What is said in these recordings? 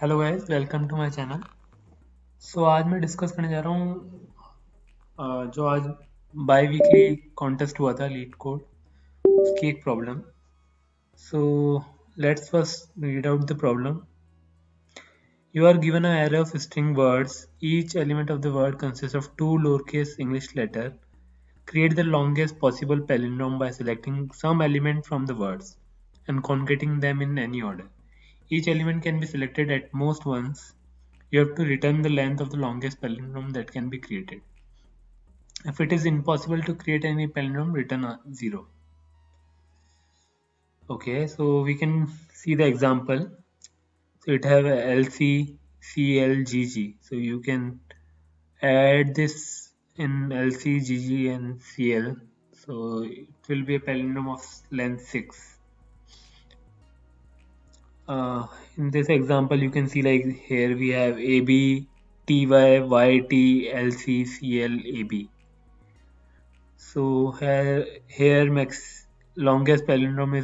Hello guys, welcome to my channel. आज मैं discuss करने जा रहा हूँ जो आज बाई वीकली कॉन्टेस्ट हुआ था लीड कोड, उसकी एक problem. So let's first read out the problem. You are given a array of string words. Each element of the word consists of two lowercase English letter. Create the longest possible palindrome by selecting some element from the words and concatenating them in any order. Each element can be selected at most once. You have to return the length of the longest palindrome that can be created. If it is impossible to create any palindrome, return a 0. Okay, so we can see the example. So it have a LC, CL, GG. So you can add this in LC, GG and CL. So it will be a palindrome of length 6. In this example, you can see like here we have AB, TY, YT, LC, CL, AB. So here max longest palindrome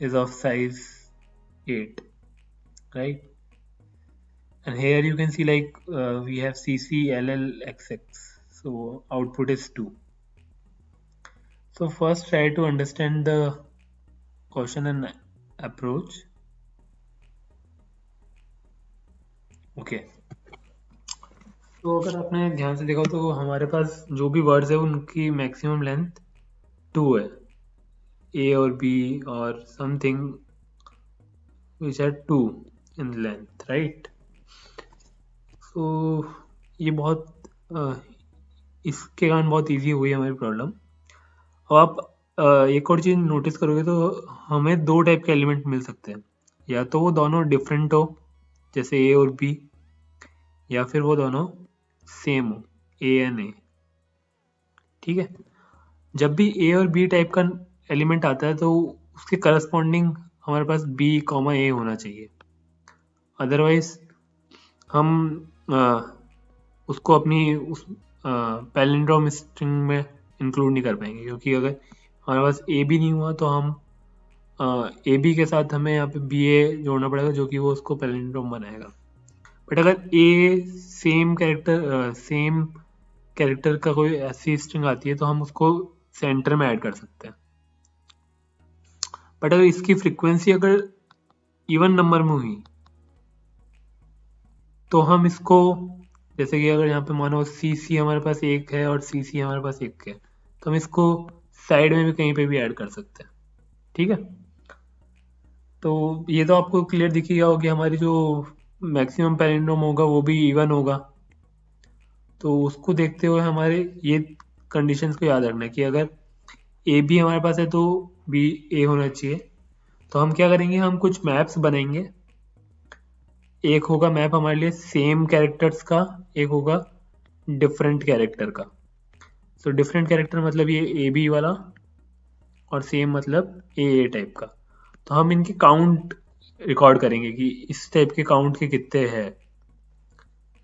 is of size 8, right? And here you can see like we have CC, LL, XX. So output is 2. So first try to understand the question and approach. Okay. तो अगर आपने ध्यान से देखा तो हमारे पास जो भी वर्ड्स है उनकी मैक्सिमम लेंथ 2 है, A और B और something which are 2 in length, right? तो ये बहुत इसके कारण बहुत इजी हुई हमारी प्रॉब्लम। अब आप एक और चीज़ नोटिस करोगे तो हमें दो टाइप के एलिमेंट मिल सकते हैं, या तो वो दोनों डिफरेंट हो जैसे ए और बी, या फिर वो दोनों सेम हो, ए एंड ए। ठीक है, जब भी ए और बी टाइप का एलिमेंट आता है तो उसके करस्पॉन्डिंग हमारे पास बी कॉमा ए होना चाहिए, अदरवाइज हम उसको अपनी उस पैलिंड्रोम स्ट्रिंग में इंक्लूड नहीं कर पाएंगे, क्योंकि अगर हमारे पास ए बी नहीं हुआ तो हम ए बी के साथ हमें यहाँ पे बी ए जोड़ना पड़ेगा, जो कि वो उसको पैलिंड्रोम बनाएगा। बट अगर ए सेम कैरेक्टर का कोई ऐसी स्ट्रिंग आती है तो हम उसको सेंटर में ऐड कर सकते हैं। बट अगर इसकी फ्रीक्वेंसी अगर इवन नंबर में हुई तो हम इसको, जैसे कि अगर यहाँ पे मानो सी सी हमारे पास एक है और सी सी हमारे पास एक है, तो हम इसको साइड में भी कहीं पे भी ऐड कर सकते हैं। ठीक है, तो ये तो आपको क्लियर दिख ही गया होगा कि हमारी जो मैक्सिमम पैलिंड्रोम होगा वो भी इवन होगा। तो उसको देखते हुए हमारे ये कंडीशंस को याद रखना है कि अगर ए बी हमारे पास है तो बी ए होना चाहिए। तो हम क्या करेंगे, हम कुछ मैप्स बनाएंगे। एक होगा मैप हमारे लिए सेम कैरेक्टर्स का, एक होगा डिफरेंट कैरेक्टर का। सो डिफरेंट कैरेक्टर मतलब ये ए बी वाला, और सेम मतलब ए टाइप का। तो हम इनकी काउंट रिकॉर्ड करेंगे कि इस टाइप के काउंट के कितने हैं,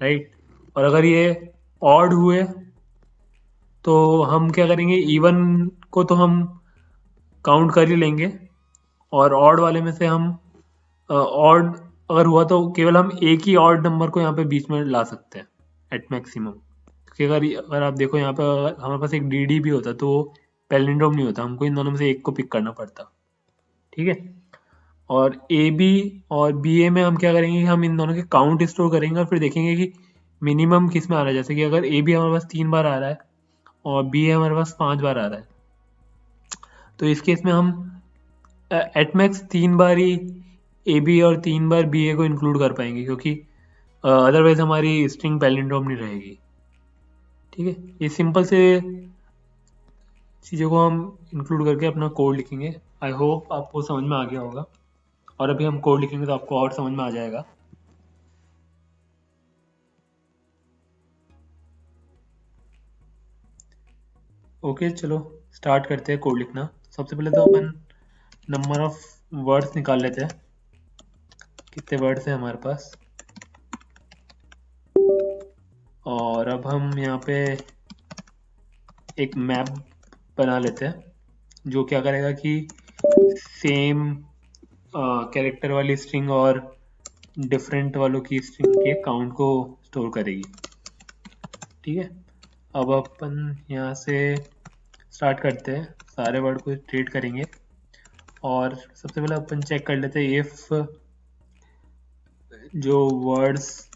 राइट। और अगर ये ऑड हुए तो हम क्या करेंगे, इवन को तो हम काउंट कर ही लेंगे, और ऑड वाले में से हम ऑड अगर हुआ तो केवल हम एक ही ऑड नंबर को यहाँ पे बीच में ला सकते हैं एट मैक्सिमम। क्योंकि अगर आप देखो यहाँ पे हमारे पास एक डी डी भी होता तो पैलिंड्रोम नहीं होता, हमको इन दोनों में से एक को पिक करना पड़ता। ठीक है, और ए बी और बी ए में हम क्या करेंगे, हम इन दोनों के काउंट स्टोर करेंगे और फिर देखेंगे कि मिनिमम किस में आ रहा है। जैसे कि अगर ए बी हमारे पास 3 बार आ रहा है और बी ए हमारे पास 5 बार आ रहा है, तो इस केस में हम एट मैक्स 3 बार ही ए बी और 3 बार बी ए को इंक्लूड कर पाएंगे, क्योंकि अदरवाइज हमारी स्ट्रिंग पैलिंड्रोम नहीं रहेगी। ठीक है, ये सिंपल से चीज़ों को हम इंक्लूड करके अपना कोड लिखेंगे। आई होप आपको समझ में आ गया होगा, और अभी हम कोड लिखेंगे तो आपको और समझ में आ जाएगा। ओके, चलो स्टार्ट करते हैं कोड लिखना। सबसे पहले तो अपन नंबर ऑफ वर्ड्स निकाल लेते हैं, कितने वर्ड्स हैं हमारे पास। और अब हम यहाँ पे एक मैप बना लेते हैं जो क्या करेगा कि सेम कैरेक्टर वाली स्ट्रिंग और डिफरेंट वालों की स्ट्रिंग के काउंट को स्टोर करेगी। ठीक है, अब अपन यहाँ से स्टार्ट करते हैं, सारे वर्ड को ट्रीट करेंगे। और सबसे पहले अपन चेक कर लेते हैं इफ जो वर्ड्स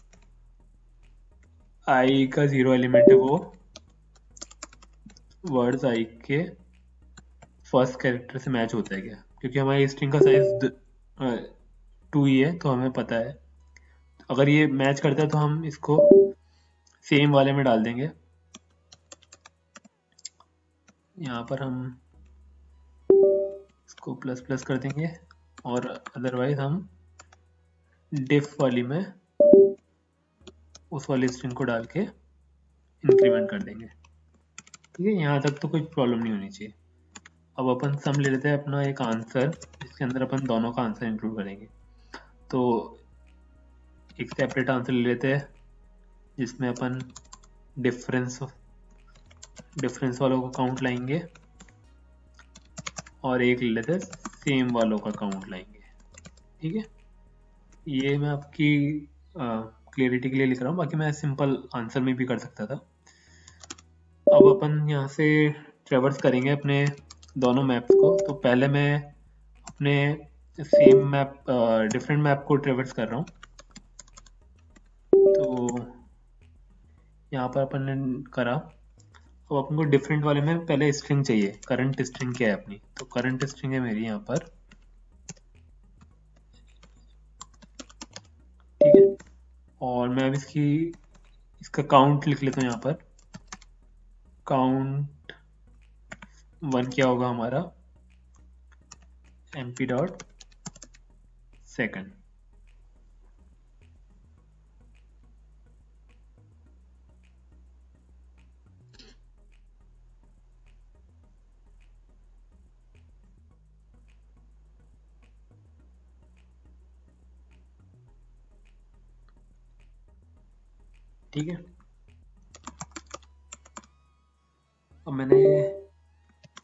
आई का 0 एलिमेंट है वो वर्ड्स आई के फर्स्ट कैरेक्टर से मैच होता है क्या, क्योंकि हमारी स्ट्रिंग का साइज 2 ही है, तो हमें पता है अगर ये मैच करता है तो हम इसको सेम वाले में डाल देंगे। यहाँ पर हम इसको प्लस प्लस कर देंगे और अदरवाइज हम डिफ वाली में उस वाली स्ट्रिंग को डाल के इंक्रीमेंट कर देंगे। ठीक है, यहाँ तक तो कोई प्रॉब्लम नहीं होनी चाहिए। अब अपन सम ले लेते हैं अपना एक आंसर, जिसके अंदर अपन दोनों का आंसर इंक्लूड करेंगे। तो एक सेपरेट आंसर ले लेते हैं जिसमें अपन डिफरेंस वालों को काउंट लाएंगे और एक ले लेते हैं सेम वालों का काउंट लाएंगे। ठीक है, ये मैं आपकी क्लियरिटी के लिए लिख रहा हूँ, बाकी मैं सिंपल आंसर में भी कर सकता था। अब अपन यहाँ से ट्रेवर्स करेंगे अपने दोनों मैप्स को। तो पहले मैं अपने सेम मैप डिफरेंट मैप को ट्रेवर्स कर रहा हूँ। तो यहाँ पर अपन ने करा, अब अपन को डिफरेंट वाले में पहले स्ट्रिंग चाहिए, करंट स्ट्रिंग क्या है अपनी। तो करंट स्ट्रिंग है मेरी यहाँ पर। ठीक है, और मैं अब इसका काउंट लिख लेता हूँ यहाँ पर। काउंट 1 क्या होगा हमारा, mp.second। ठीक है, अब मैंने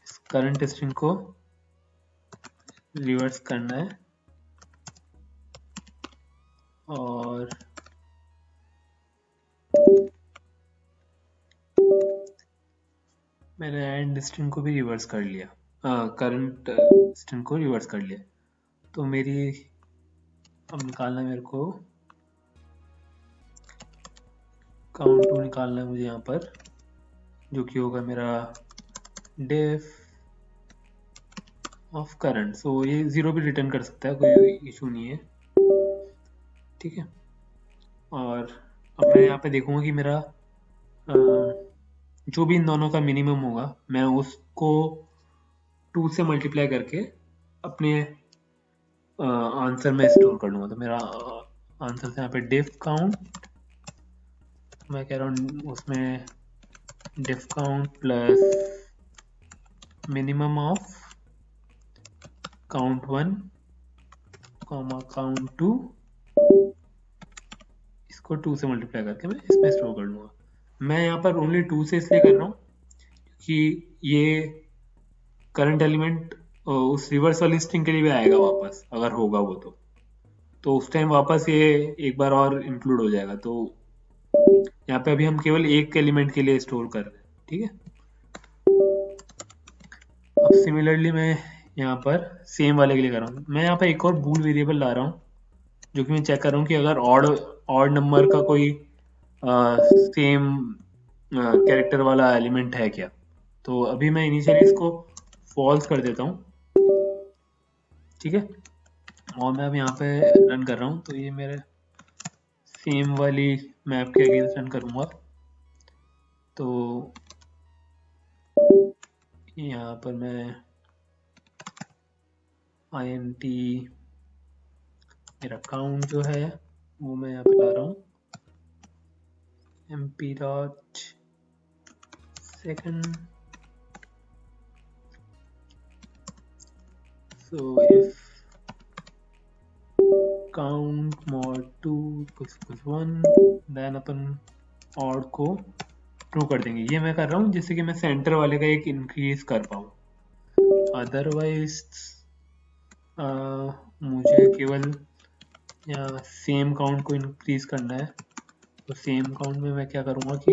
इस करंट स्ट्रिंग को रिवर्स करना है और मैंने एंड स्ट्रिंग को भी रिवर्स कर लिया, करंट स्ट्रिंग को रिवर्स कर लिया। तो मेरी अब निकालना है मेरे को, काउंट 2 निकालना है मुझे यहाँ पर, जो कि होगा मेरा डिफ ऑफ करंट। सो ये 0 भी रिटर्न कर सकता है, कोई इशू नहीं है। ठीक है, और अब मैं यहाँ पे देखूंगा कि मेरा जो भी इन दोनों का मिनिमम होगा मैं उसको 2 से मल्टीप्लाई करके अपने आंसर में स्टोर कर लूँगा। तो मेरा आंसर से यहाँ पे डिफ काउंट, मैं कह रहा हूँ उसमें diff count plus minimum of count 1 comma count 2, इसको 2 से मल्टीप्लाई करके मैं इसमें स्टोर कर लूँगा। मैं यहाँ पर ओनली 2 से इसलिए कर रहा हूँ कि ये करंट एलिमेंट उस रिवर्स वाली स्ट्रिंग के लिए भी आएगा वापस, अगर होगा वो तो उस टाइम वापस ये एक बार और इंक्लूड हो जाएगा। तो यहाँ पे अभी हम केवल एक एलिमेंट के लिए स्टोर कर रहे हैं। ठीक है, अब सिमिलरली मैं यहाँ पर सेम वाले के लिए कर रहा हूँ। मैं यहाँ पर एक और बूल वेरिएबल ला रहा हूँ, जो कि मैं चेक कर रहा हूँ कि अगर ऑड नंबर का कोई सेम कैरेक्टर वाला एलिमेंट है क्या। तो अभी मैं इनिशियली इसको फॉल्स कर देता हूँ। ठीक है, और मैं अब यहाँ पे रन कर रहा हूँ, तो ये मेरे सेम वाली मैप के अगेंस्ट रन करूँगा। तो यहाँ पर मैं int मेरा काउंट जो है वो मैं यहाँ पे ला रहा हूँ mp.second। so if count mod 2 equals 1 then upon odd को ट्रू कर देंगे। ये मैं कर रहा हूँ जिससे कि मैं सेंटर वाले का एक इंक्रीज कर पाऊँ, अदरवाइज मुझे केवल या सेम काउंट को इंक्रीज करना है, तो सेम काउंट में मैं क्या करूँगा कि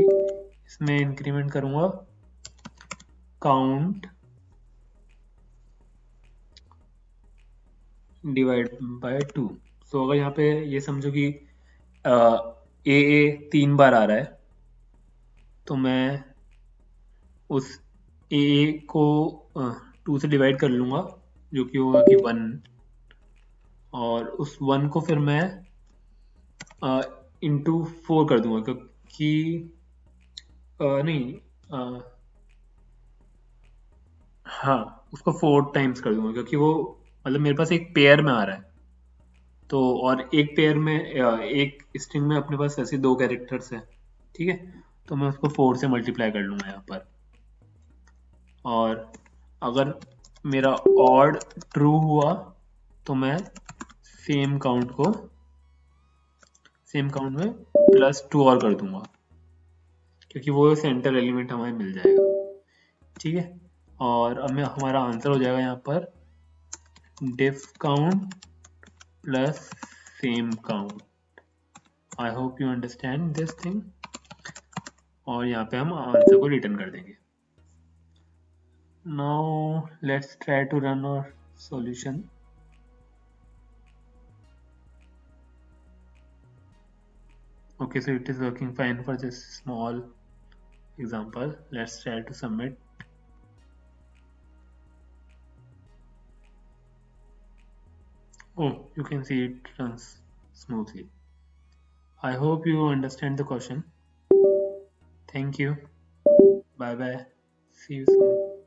इसमें इंक्रीमेंट करूँगा काउंट डिवाइड बाय 2। सो अगर यहाँ पे ये समझो कि ए 3 बार आ रहा है, तो मैं उस ए को 2 से डिवाइड कर लूँगा, जो कि होगा कि 1, और उस 1 को फिर मैं इंटू 4 कर दूंगा, क्योंकि नहीं, हाँ उसको 4 टाइम्स कर दूंगा, क्योंकि वो मतलब मेरे पास एक पेयर में आ रहा है, तो और एक पेयर में एक स्ट्रिंग में अपने पास ऐसे 2 कैरेक्टर्स हैं, ठीक है, तो मैं उसको 4 से मल्टीप्लाई कर लूंगा यहाँ पर। और अगर मेरा ऑड ट्रू हुआ तो मैं सेम काउंट में +2 और कर दूंगा, क्योंकि वो सेंटर एलिमेंट हमें मिल जाएगा, ठीक है। और अब में हमारा आंसर हो जाएगा यहाँ पर diff count plus same count. I hope you understand this thing. और यहाँ पे हम आंसर को रिटर्न कर देंगे। Now let's try to run our solution. Okay, so it is working fine for this small example. Let's try to submit. Oh, you can see it runs smoothly. I hope you understand the question. Thank you. Bye bye. See you soon.